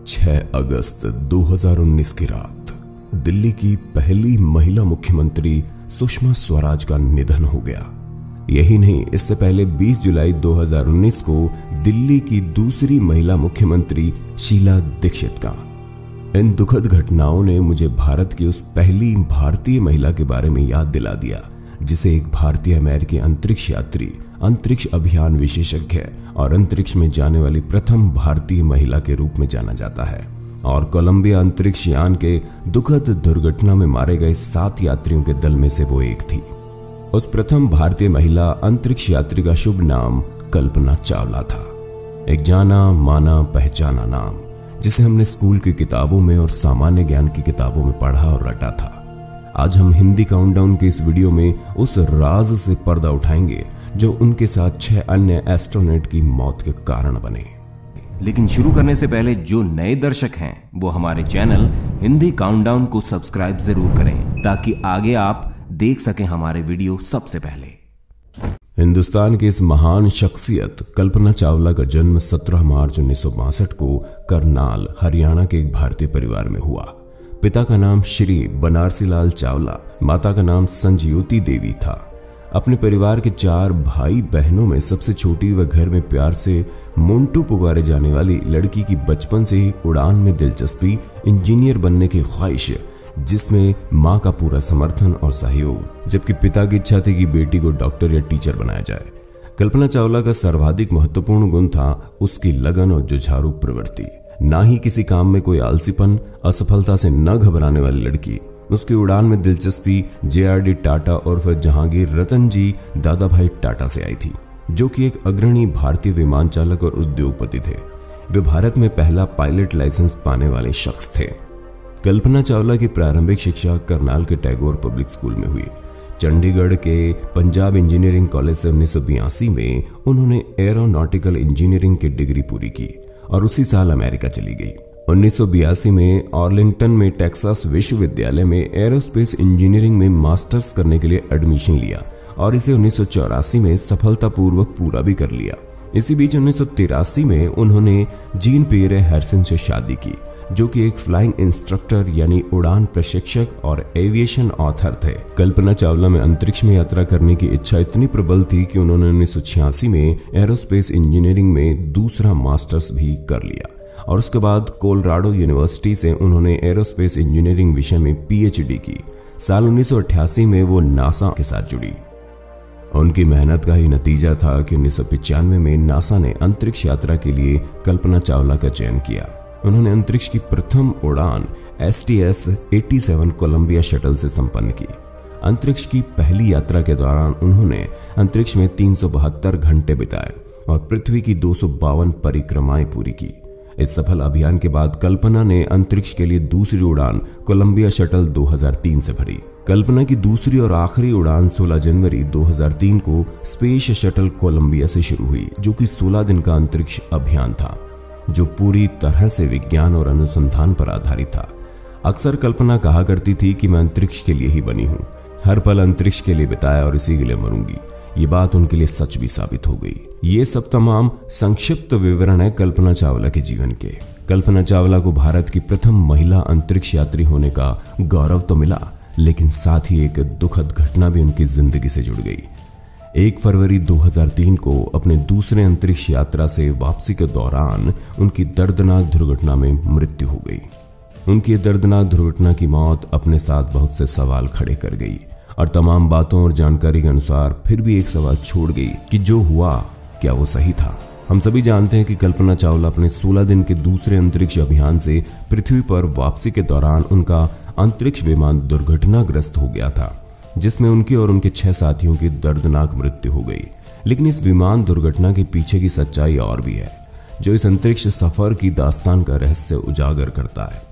6 अगस्त 2019 की रात दिल्ली की पहली महिला मुख्यमंत्री सुषमा स्वराज का निधन हो गया। यही नहीं, इससे पहले 20 जुलाई 2019 को दिल्ली की दूसरी महिला मुख्यमंत्री शीला दीक्षित का। इन दुखद घटनाओं ने मुझे भारत की उस पहली भारतीय महिला के बारे में याद दिला दिया जिसे एक भारतीय अमेरिकी अंतरिक्ष यात्री, अंतरिक्ष अभियान विशेषज्ञ और अंतरिक्ष में जाने वाली प्रथम भारतीय महिला के रूप में जाना जाता है। और कोलंबिया अंतरिक्ष यान के दुखद दुर्घटना में मारे गए 7 यात्रियों के दल में से वो एक थी। उस प्रथम भारतीय महिला अंतरिक्ष यात्री का शुभ नाम कल्पना चावला था। एक जाना माना पहचाना नाम जिसे हमने स्कूल की किताबों में और सामान्य ज्ञान की किताबों में पढ़ा और रटा था। आज हम हिंदी काउंटडाउन के इस वीडियो में उस राज से पर्दा उठाएंगे जो उनके साथ 6 अन्य एस्ट्रोनॉट की मौत के कारण बने। लेकिन शुरू करने से पहले जो नए दर्शक हैं वो हमारे चैनल हिंदी काउंटडाउन को सब्सक्राइब जरूर करें ताकि आगे आप देख सकें हमारे वीडियो सबसे पहले। हिंदुस्तान की इस महान शख्सियत कल्पना चावला का जन्म 17 मार्च 1962 को करनाल, हरियाणा के एक भारतीय परिवार में हुआ। पिता का नाम श्री बनारसी लाल चावला, माता का नाम संजयोती देवी था। अपने परिवार के 4 भाई बहनों में सबसे छोटी व घर में प्यार से मोंटू पुकारे जाने वाली लड़की की बचपन से ही उड़ान में दिलचस्पी, इंजीनियर बनने की ख्वाहिश, जिसमें मां का पूरा समर्थन और सहयोग, जबकि पिता की इच्छा थी कि बेटी को डॉक्टर या टीचर बनाया जाए। कल्पना चावला का सर्वाधिक महत्वपूर्ण गुण था उसकी लगन और जुझारू प्रवृत्ति। ना ही किसी काम में कोई आलसीपन, असफलता से न घबराने वाली लड़की। उसकी उड़ान में दिलचस्पी JRD टाटा और फिर जहांगीर रतन जी दादा भाई टाटा से आई थी, जो कि एक अग्रणी भारतीय विमान चालक और उद्योगपति थे। वे भारत में पहला पायलट लाइसेंस पाने वाले शख्स थे। कल्पना चावला की प्रारंभिक शिक्षा करनाल के टैगोर पब्लिक स्कूल में हुई। चंडीगढ़ के पंजाब इंजीनियरिंग कॉलेज से 1982 में उन्होंने एरोनॉटिकल इंजीनियरिंग की डिग्री पूरी की और उसी साल अमेरिका चली गई। 1982 में आर्लिंगटन में टेक्सास विश्वविद्यालय में एरोस्पेस इंजीनियरिंग में मास्टर्स करने के लिए एडमिशन लिया और इसे 1984 में सफलतापूर्वक पूरा भी कर लिया। इसी बीच 1983 में उन्होंने जीन पियरे हैरिसन से शादी की, जो कि एक फ्लाइंग इंस्ट्रक्टर यानी उड़ान प्रशिक्षक और एविएशन ऑथर थे। कल्पना चावला में अंतरिक्ष में यात्रा करने की इच्छा इतनी प्रबल थी कि उन्होंने 1986 में एरोस्पेस इंजीनियरिंग में दूसरा मास्टर्स भी कर लिया और उसके बाद कोलोराडो यूनिवर्सिटी से उन्होंने एरोस्पेस इंजीनियरिंग विषय में PhD की। साल 1988 में वो नासा के साथ जुड़ी। उनकी मेहनत का ही नतीजा था कि 1995 में नासा ने अंतरिक्ष यात्रा के लिए कल्पना चावला का चयन किया। उन्होंने अंतरिक्ष की प्रथम उड़ान STS-87 कोलंबिया शटल से संपन्न की। अंतरिक्ष की पहली यात्रा के दौरान उन्होंने अंतरिक्ष में 372 घंटे बिताए और पृथ्वी की 252 परिक्रमाएं पूरी की। इस सफल अभियान के बाद कल्पना ने अंतरिक्ष के लिए दूसरी उड़ान कोलंबिया शटल 2003 से भरी। कल्पना की दूसरी और आखिरी उड़ान 16 जनवरी 2003 को स्पेस शटल कोलंबिया से शुरू हुई, जो कि 16 दिन का अंतरिक्ष अभियान था जो पूरी तरह से विज्ञान और अनुसंधान पर आधारित था। अक्सर कल्पना कहा करती थी कि मैं अंतरिक्ष के लिए ही बनी हूँ, हर पल अंतरिक्ष के लिए बिताया और इसी के लिए मरूंगी। ये बात उनके लिए सच भी साबित हो गई। ये सब तमाम संक्षिप्त विवरण है कल्पना चावला के जीवन के। कल्पना चावला को भारत की प्रथम महिला अंतरिक्ष यात्री होने का गौरव तो मिला, लेकिन साथ ही एक दुखद घटना भी उनकी जिंदगी से जुड़ गई। 1 फरवरी 2003 को अपने दूसरे अंतरिक्ष यात्रा से वापसी के दौरान उनकी दर्दनाक दुर्घटना में मृत्यु हो गई। उनकी दर्दनाक दुर्घटना की मौत अपने साथ बहुत से सवाल खड़े कर गई और तमाम बातों और जानकारी के अनुसार फिर भी एक सवाल छोड़ गई कि जो हुआ क्या वो सही था। हम सभी जानते हैं कि कल्पना चावला अपने 16 दिन के दूसरे अंतरिक्ष अभियान से पृथ्वी पर वापसी के दौरान उनका अंतरिक्ष विमान दुर्घटनाग्रस्त हो गया था, जिसमें उनकी और उनके 6 साथियों की दर्दनाक मृत्यु हो गई। लेकिन इस विमान दुर्घटना के पीछे की सच्चाई और भी है, जो इस अंतरिक्ष सफर की दास्तान का रहस्य उजागर करता है।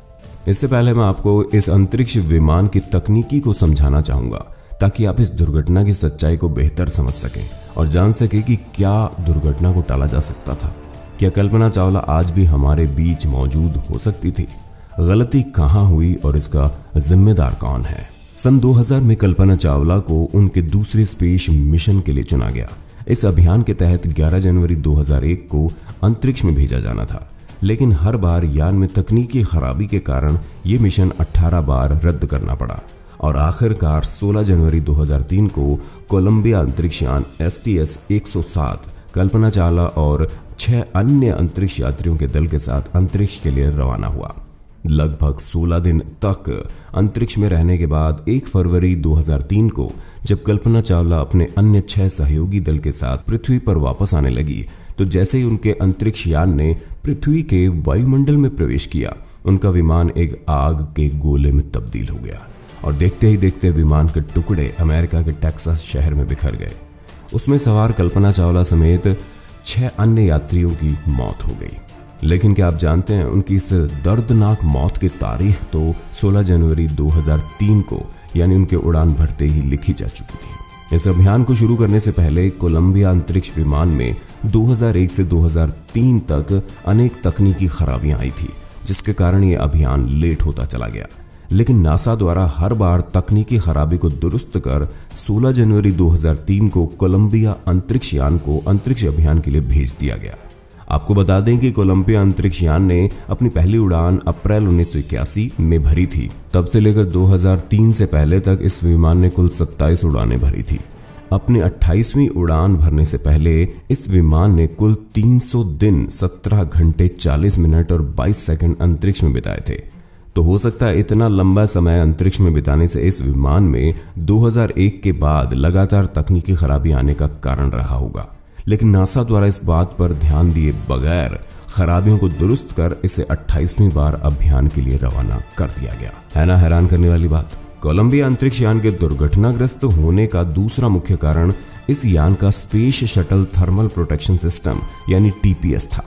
इससे पहले मैं आपको इस अंतरिक्ष विमान की तकनीकी को समझाना चाहूंगा ताकि आप इस दुर्घटना की सच्चाई को बेहतर समझ सकें और जान सकें कि क्या दुर्घटना को टाला जा सकता था। क्या कल्पना चावला आज भी हमारे बीच मौजूद हो सकती थी? गलती कहाँ हुई और इसका जिम्मेदार कौन है? सन 2000 में कल्पना चावला को उनके दूसरे स्पेस मिशन के लिए चुना गया। इस अभियान के तहत 11 जनवरी 2001 को अंतरिक्ष में भेजा जाना था। लेकिन हर बार यान में तकनीकी खराबी के कारण ये मिशन 18 बार रद्द करना पड़ा और आखिरकार 16 जनवरी 2003 को कोलंबिया अंतरिक्ष यान STS-107 कल्पना चावला और 6 अन्य अंतरिक्ष यात्रियों के दल के साथ अंतरिक्ष के लिए रवाना हुआ। लगभग 16 दिन तक अंतरिक्ष में रहने के बाद 1 फरवरी 2003 को जब कल्पना चावला अपने अन्य 6 सहयोगी दल के साथ पृथ्वी पर वापस आने लगी, तो जैसे ही उनके अंतरिक्ष यान ने पृथ्वी के वायुमंडल में प्रवेश किया, उनका विमान एक आग के गोले में तब्दील हो गया और देखते ही देखते विमान के टुकड़े अमेरिका के टेक्सास शहर में बिखर गए। उसमें सवार कल्पना चावला समेत 6 अन्य यात्रियों की मौत हो गई। लेकिन क्या आप जानते हैं, उनकी इस दर्दनाक मौत की तारीख तो 16 जनवरी 2003 को यानी उनके उड़ान भरते ही लिखी जा चुकी थी। इस अभियान को शुरू करने से पहले कोलंबिया अंतरिक्ष विमान में 2001 से 2003 तक अनेक तकनीकी खराबियां आई थी, जिसके कारण यह अभियान लेट होता चला गया। लेकिन नासा द्वारा हर बार तकनीकी खराबी को दुरुस्त कर 16 जनवरी 2003 को कोलंबिया अंतरिक्ष यान को अंतरिक्ष अभियान के लिए भेज दिया गया। आपको बता दें कि कोलंबिया अंतरिक्ष यान ने अपनी पहली उड़ान अप्रैल 1981 में भरी थी। तब से लेकर 2003 से पहले तक इस विमान ने कुल 27 उड़ानें भरी थी। अपनी 28वीं उड़ान भरने से पहले इस विमान ने कुल 300 दिन 17 घंटे 40 मिनट और 22 सेकंड अंतरिक्ष में बिताए थे। तो हो सकता है इतना लंबा समय अंतरिक्ष में बिताने से इस विमान में 2001 के बाद लगातार तकनीकी खराबी आने का कारण रहा होगा। लेकिन नासा द्वारा इस बात पर ध्यान दिए बगैर खराबियों को दुरुस्त कर इसे 28वीं बार अभियान के लिए रवाना कर दिया गया। है ना हैरान करने वाली बात। कोलंबिया अंतरिक्ष यान के दुर्घटनाग्रस्त होने का दूसरा मुख्य कारण इस यान का space shuttle thermal protection system यानी TPS था।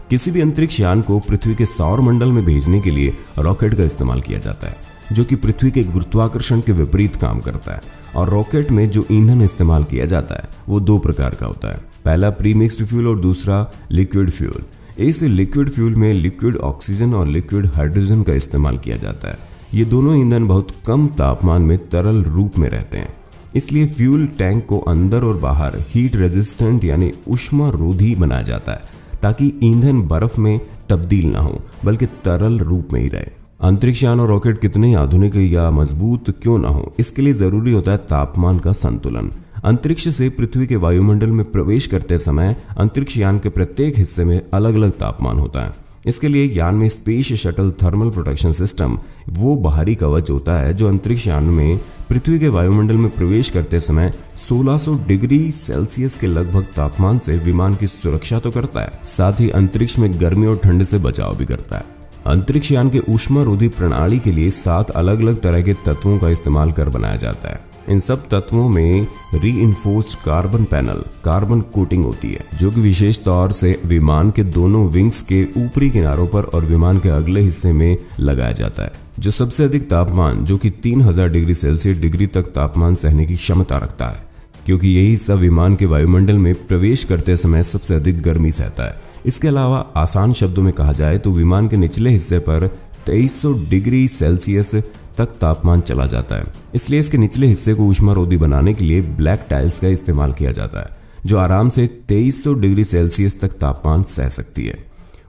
किसी भी अंतरिक्ष यान को पृथ्वी के सौर मंडल में भेजने के लिए रॉकेट का इस्तेमाल किया जाता है, जो कि पृथ्वी के गुरुत्वाकर्षण के विपरीत काम करता है। और रॉकेट में जो ईंधन इस्तेमाल किया जाता है वो 2 प्रकार का होता है। पहला प्री मिक्स्ड फ्यूल और दूसरा लिक्विड फ्यूल। इस लिक्विड फ्यूल में लिक्विड ऑक्सीजन और लिक्विड हाइड्रोजन का इस्तेमाल किया जाता है। ये दोनों ईंधन बहुत कम तापमान में तरल रूप में रहते हैं, इसलिए फ्यूल टैंक को अंदर और बाहर हीट रेजिस्टेंट यानी ऊष्मा रोधी बनाया जाता है, ताकि ईंधन बर्फ में तब्दील ना हो बल्कि तरल रूप में ही रहे। अंतरिक्ष यान और रॉकेट कितने आधुनिक या मजबूत क्यों ना हो, इसके लिए जरूरी होता है तापमान का संतुलन। अंतरिक्ष से पृथ्वी के वायुमंडल में प्रवेश करते समय अंतरिक्ष यान के प्रत्येक हिस्से में अलग अलग तापमान होता है। इसके लिए यान में space shuttle thermal protection system वो बाहरी कवच होता है जो अंतरिक्ष यान में पृथ्वी के वायुमंडल में प्रवेश करते समय 1600 डिग्री सेल्सियस के लगभग तापमान से विमान की सुरक्षा तो करता है, साथ ही अंतरिक्ष में गर्मी और ठंड से बचाव भी करता है। अंतरिक्ष यान के ऊष्मारोधी प्रणाली के लिए 7 अलग अलग तरह के तत्वों का इस्तेमाल कर बनाया जाता है। इन सब तत्वों में reinforced carbon panel carbon coating होती है, जो कि विशेष तौर से विमान के दोनों विंग्स के ऊपरी किनारों पर और विमान के अगले हिस्से में लगाया जाता है, जो सबसे अधिक तापमान जो कि 3000 डिग्री सेल्सियस डिग्री तक तापमान सहने की क्षमता रखता है, क्योंकि यही हिस्सा विमान के वायुमंडल में प्रवेश करते समय सबसे अधिक गर्मी सहता है। इसके अलावा आसान शब्दों में कहा जाए तो विमान के निचले हिस्से पर 2300 डिग्री सेल्सियस तक तापमान चला जाता है, इसलिए इसके निचले हिस्से को ऊष्मारोधी बनाने के लिए ब्लैक टाइल्स का इस्तेमाल किया जाता है, जो आराम से 2300 डिग्री सेल्सियस तक तापमान सह सकती है।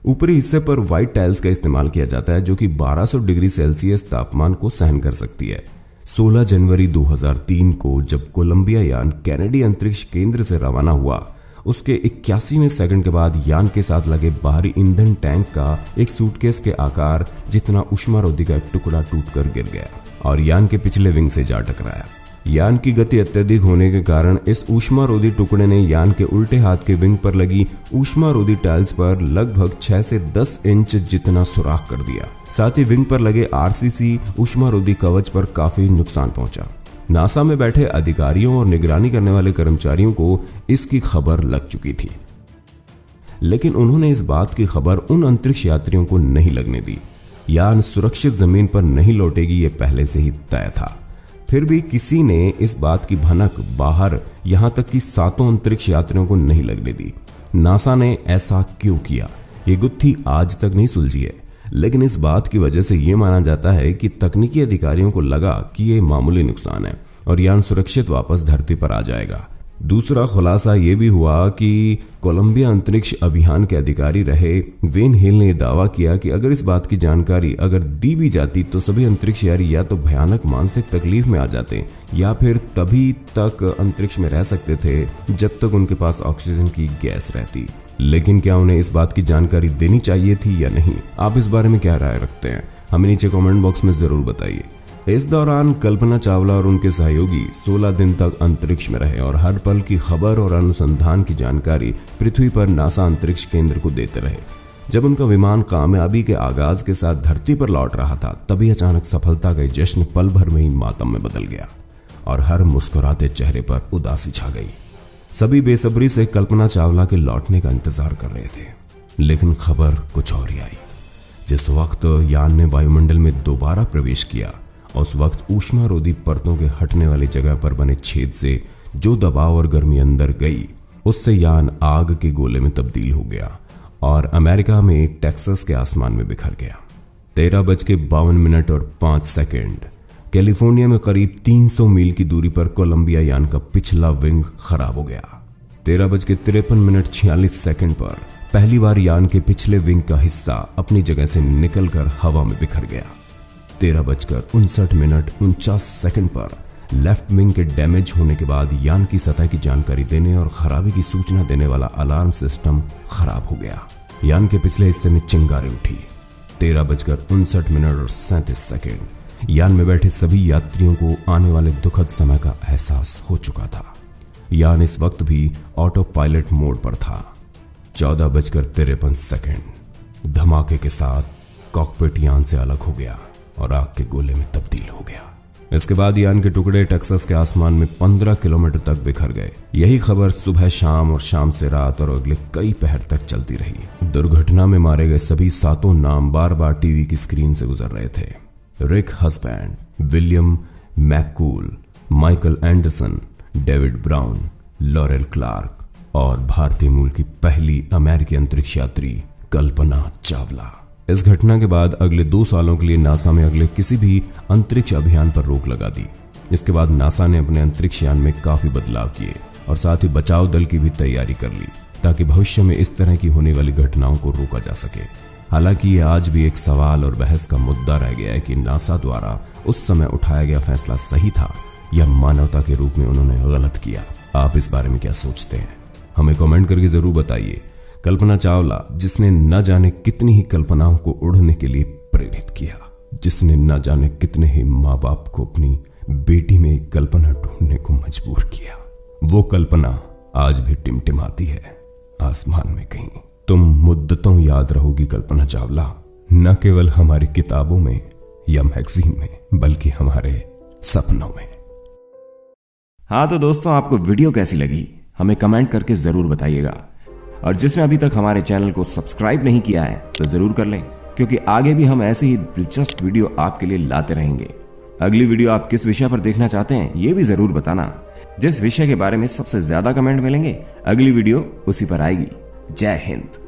ऊपरी हिस्से पर व्हाइट टाइल्स का इस्तेमाल किया जाता है, जो कि 1200 डिग्री सेल्सियस तापमान को सहन कर सकती है। 16 जनवरी 2003 को जब कोलंबिया यान कैनेडी अंतरिक्ष केंद्र से रवाना हुआ, उसके 81वें सेकंड के बाद यान के साथ लगे बाहरी ईंधन टैंक का एक सूटकेस के आकार जितना ऊष्मारोधी का एक टुकड़ा टूटकर गिर गया और यान के पिछले विंग से जा टकराया। यान की गति अत्यधिक होने के कारण इस ऊष्मारोधी टुकड़े ने यान के उल्टे हाथ के विंग पर लगी ऊष्मारोधी टाइल्स पर लगभग 6 से 10 इंच जितना सुराख कर दिया। साथ ही विंग पर लगे RCC ऊष्मारोधी कवच पर काफी नुकसान पहुंचा। नासा में बैठे अधिकारियों और निगरानी करने वाले कर्मचारियों को इसकी खबर लग चुकी थी, लेकिन उन्होंने इस बात की खबर उन अंतरिक्ष यात्रियों को नहीं लगने दी। यान सुरक्षित जमीन पर नहीं लौटेगी ये पहले से ही तय था। फिर भी किसी ने इस बात की भनक बाहर यहां तक कि 7 अंतरिक्ष यात्रियों को नहीं लगने दी। नासा ने ऐसा क्यों किया, ये गुत्थी आज तक नहीं सुलझी है, लेकिन इस बात की वजह से ये माना जाता है कि तकनीकी अधिकारियों को लगा कि ये मामूली नुकसान है और यान सुरक्षित वापस धरती पर आ जाएगा। दूसरा खुलासा ये भी हुआ कि कोलंबिया अंतरिक्ष अभियान के अधिकारी रहे वेन हिल ने दावा किया कि अगर इस बात की जानकारी अगर दी भी जाती तो सभी अंतरिक्ष यात्री या तो भयानक मानसिक तकलीफ में आ जाते या फिर तभी तक अंतरिक्ष में रह सकते थे जब तक उनके पास ऑक्सीजन की गैस रहती। लेकिन क्या उन्हें इस बात की जानकारी देनी चाहिए थी या नहीं? आप इस बारे में क्या राय रखते हैं? हमें नीचे कमेंट बॉक्स में जरूर बताइए। इस दौरान कल्पना चावला और उनके सहयोगी 16 दिन तक अंतरिक्ष में रहे और हर पल की खबर और अनुसंधान की जानकारी पृथ्वी पर नासा अंतरिक्ष केंद्र को देते रहे। जब उनका विमान कामयाबी के आगाज के साथ धरती पर लौट रहा था तभी अचानक सफलता का जश्न पल भर में ही मातम में बदल गया और हर मुस्कुराते चेहरे पर उदासी छा गई। सभी बेसब्री से कल्पना चावला के लौटने का इंतजार कर रहे थे, लेकिन खबर कुछ और ही आई। जिस वक्त यान ने वायुमंडल में दोबारा प्रवेश किया उस वक्त ऊष्मारोधी परतों के हटने वाली जगह पर बने छेद से जो दबाव और गर्मी अंदर गई उससे यान आग के गोले में तब्दील हो गया और अमेरिका में टेक्सास के आसमान में बिखर गया। 13:52 कैलिफोर्निया में करीब 300 मील की दूरी पर कोलंबिया यान का पिछला विंग खराब हो गया। 13:53 पर पहली बार यान के पिछले विंग का हिस्सा अपनी जगह से निकलकर हवा में बिखर गया। 13:59 पर लेफ्ट विंग के डैमेज होने के बाद यान की सतह की जानकारी देने और खराबी की सूचना देने वाला अलार्म सिस्टम खराब हो गया। यान के पिछले हिस्से में चिंगारी उठी। 13:59 यान में बैठे सभी यात्रियों को आने वाले दुखद समय का एहसास हो चुका था। यान इस वक्त भी ऑटो पायलट मोड पर था। 14:53 धमाके के साथ कॉकपिट यान से अलग हो गया और आग के गोले में तब्दील हो गया। इसके बाद यान के टुकड़े टेक्सास के आसमान में 15 किलोमीटर तक बिखर गए। यही खबर सुबह शाम और शाम से रात और अगले कई पहर तक चलती रही। दुर्घटना में मारे गए सभी 7 नाम बार बार टीवी की स्क्रीन से गुजर रहे थे। Rick Husband, William McCool, Michael Anderson, David Brown, Laurel Clark और भारतीय मूल की पहली अमेरिकी अंतरिक्ष यात्री कल्पना चावला। इस घटना के बाद अगले 2 सालों के लिए नासा में अगले किसी भी अंतरिक्ष अभियान पर रोक लगा दी। इसके बाद नासा ने अपने अंतरिक्ष यान में काफी बदलाव किए और साथ ही बचाव दल की भी तैयारी कर ली ताकि भविष्य में इस तरह की होने वाली घटनाओं को रोका जा सके। हालांकि ये आज भी एक सवाल और बहस का मुद्दा रह गया है कि नासा द्वारा उस समय उठाया गया फैसला सही था या मानवता के रूप में उन्होंने गलत किया। आप इस बारे में क्या सोचते हैं? हमें कमेंट करके जरूर बताइए। कल्पना चावला, जिसने न जाने कितनी ही कल्पनाओं को उड़ने के लिए प्रेरित किया, जिसने न जाने कितने ही माँ बाप को अपनी बेटी में एक कल्पना ढूंढने को मजबूर किया, वो कल्पना आज भी टिमटिमाती है आसमान में कहीं। तुम मुद्दतों याद रहोगी कल्पना चावला, न केवल हमारी किताबों में या मैगजीन में बल्कि हमारे सपनों में। हाँ तो दोस्तों, आपको वीडियो कैसी लगी हमें कमेंट करके जरूर बताइएगा और जिसने अभी तक हमारे चैनल को सब्सक्राइब नहीं किया है तो जरूर कर लें, क्योंकि आगे भी हम ऐसे ही दिलचस्प वीडियो आपके लिए लाते रहेंगे। अगली वीडियो आप किस विषय पर देखना चाहते हैं ये भी जरूर बताना। जिस विषय के बारे में सबसे ज्यादा कमेंट मिलेंगे अगली वीडियो उसी पर आएगी। जय हिंद।